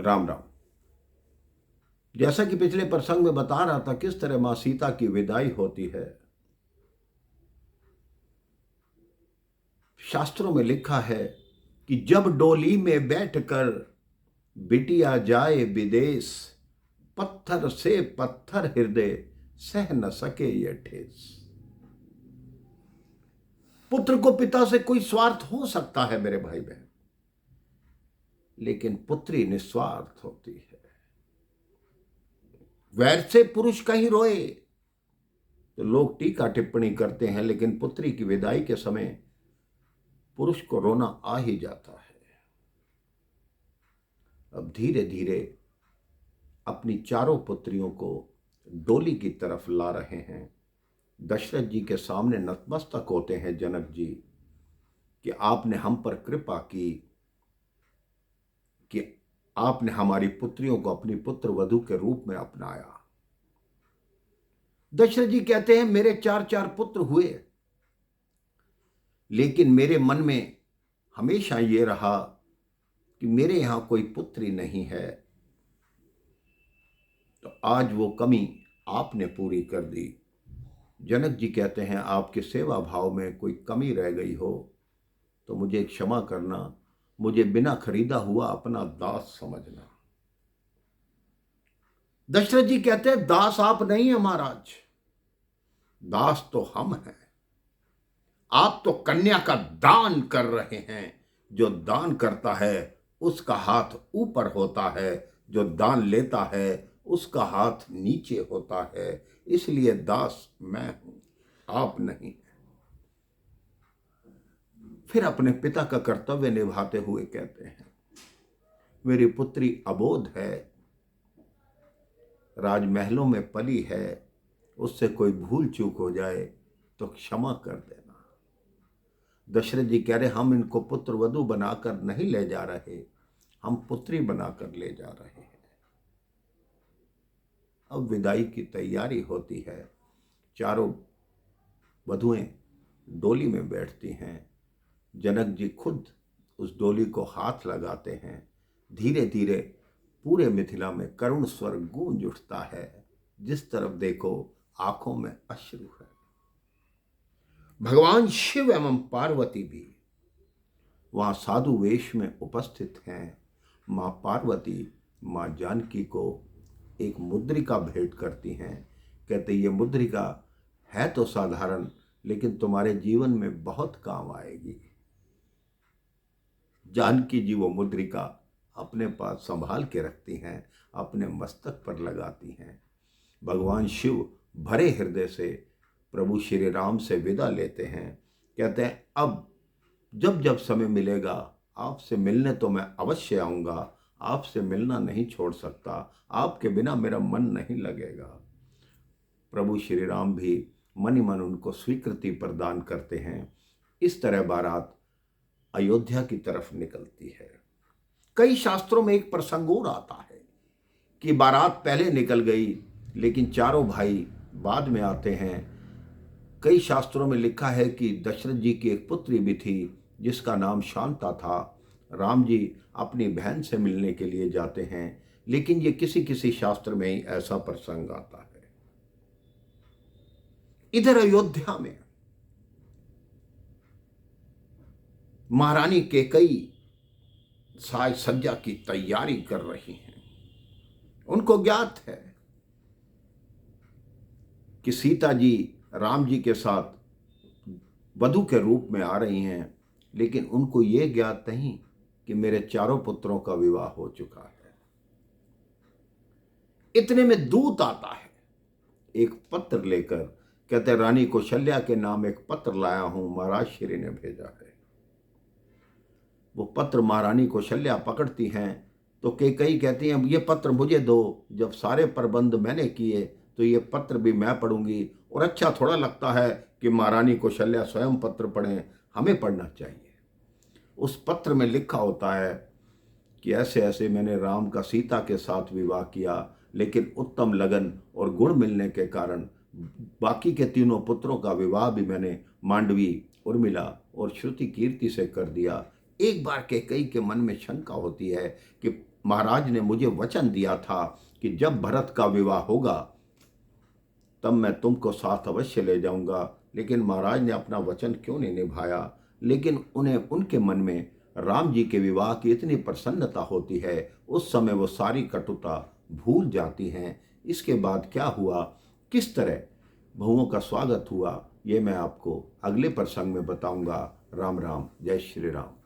राम राम। जैसा कि पिछले प्रसंग में बता रहा था किस तरह मां सीता की विदाई होती है। शास्त्रों में लिखा है कि जब डोली में बैठकर बिटिया जाए विदेश, पत्थर से पत्थर हृदय सह न सके ये ठेस। पुत्र को पिता से कोई स्वार्थ हो सकता है मेरे भाई बहन, लेकिन पुत्री निस्वार्थ होती है। वैर से पुरुष कहीं रोए तो लोग टीका टिप्पणी करते हैं, लेकिन पुत्री की विदाई के समय पुरुष को रोना आ ही जाता है। अब धीरे धीरे अपनी चारों पुत्रियों को डोली की तरफ ला रहे हैं। दशरथ जी के सामने नतमस्तक होते हैं जनक जी कि आपने हम पर कृपा की कि आपने हमारी पुत्रियों को अपनी पुत्र वधू के रूप में अपनाया। दशरथ जी कहते हैं मेरे 4 पुत्र हुए, लेकिन मेरे मन में हमेशा ये रहा कि मेरे यहां कोई पुत्री नहीं है, तो आज वो कमी आपने पूरी कर दी। जनक जी कहते हैं आपके सेवा भाव में कोई कमी रह गई हो तो मुझे क्षमा करना, मुझे बिना खरीदा हुआ अपना दास समझना। दशरथ जी कहते हैं दास आप नहीं है महाराज, दास तो हम हैं। आप तो कन्या का दान कर रहे हैं। जो दान करता है उसका हाथ ऊपर होता है, जो दान लेता है उसका हाथ नीचे होता है। इसलिए दास मैं हूं, आप नहीं। फिर अपने पिता का कर्तव्य निभाते हुए कहते हैं मेरी पुत्री अबोध है, राजमहलों में पली है, उससे कोई भूल चूक हो जाए तो क्षमा कर देना। दशरथ जी कह रहे हम इनको पुत्र वधू बनाकर नहीं ले जा रहे, हम पुत्री बनाकर ले जा रहे हैं। अब विदाई की तैयारी होती है। चारों वधुएं डोली में बैठती हैं। जनक जी खुद उस डोली को हाथ लगाते हैं। धीरे धीरे पूरे मिथिला में करुण स्वर गूंज उठता है। जिस तरफ देखो आंखों में अश्रु है। भगवान शिव एवं पार्वती भी वहां साधु वेश में उपस्थित हैं। मां पार्वती मां जानकी को एक मुद्रिका भेंट करती हैं। कहते ये मुद्रिका है तो साधारण, लेकिन तुम्हारे जीवन में बहुत काम आएगी। जानकी जी वो मुद्रिका अपने पास संभाल के रखती हैं, अपने मस्तक पर लगाती हैं। भगवान शिव भरे हृदय से प्रभु श्री राम से विदा लेते हैं। कहते हैं अब जब जब समय मिलेगा आपसे मिलने तो मैं अवश्य आऊँगा, आपसे मिलना नहीं छोड़ सकता, आपके बिना मेरा मन नहीं लगेगा। प्रभु श्री राम भी मन ही मन उनको स्वीकृति प्रदान करते हैं। इस तरह बारात अयोध्या की तरफ निकलती है। कई शास्त्रों में एक प्रसंग और आता है कि बारात पहले निकल गई, लेकिन चारों भाई बाद में आते हैं। कई शास्त्रों में लिखा है कि दशरथ जी की एक पुत्री भी थी जिसका नाम शांता था। राम जी अपनी बहन से मिलने के लिए जाते हैं, लेकिन ये किसी किसी शास्त्र में ही ऐसा प्रसंग आता है। इधर अयोध्या में महारानी कैकेयी साज सज्जा की तैयारी कर रही हैं। उनको ज्ञात है कि सीता जी राम जी के साथ वधू के रूप में आ रही हैं, लेकिन उनको यह ज्ञात नहीं कि मेरे चारों पुत्रों का विवाह हो चुका है। इतने में दूत आता है एक पत्र लेकर। कहते रानी कौशल्या के नाम एक पत्र लाया हूं, महाराज श्री ने भेजा है। वो पत्र महारानी कौशल्या पकड़ती हैं तो कैकेयी कहती हैं ये पत्र मुझे दो। जब सारे प्रबंध मैंने किए तो ये पत्र भी मैं पढ़ूंगी, और अच्छा थोड़ा लगता है कि महारानी कौशल्या स्वयं पत्र पढ़ें, हमें पढ़ना चाहिए। उस पत्र में लिखा होता है कि ऐसे ऐसे मैंने राम का सीता के साथ विवाह किया, लेकिन उत्तम लगन और गुण मिलने के कारण बाकी के तीनों पुत्रों का विवाह भी मैंने मांडवी, उर्मिला और श्रुति कीर्ति से कर दिया। एक बार कैकेयी के मन में शंका होती है कि महाराज ने मुझे वचन दिया था कि जब भरत का विवाह होगा तब मैं तुमको साथ अवश्य ले जाऊंगा, लेकिन महाराज ने अपना वचन क्यों नहीं निभाया। लेकिन उन्हें उनके मन में राम जी के विवाह की इतनी प्रसन्नता होती है, उस समय वो सारी कटुता भूल जाती हैं। इसके बाद क्या हुआ, किस तरह बहुओं का स्वागत हुआ, ये मैं आपको अगले प्रसंग में बताऊंगा। राम राम, जय श्री राम।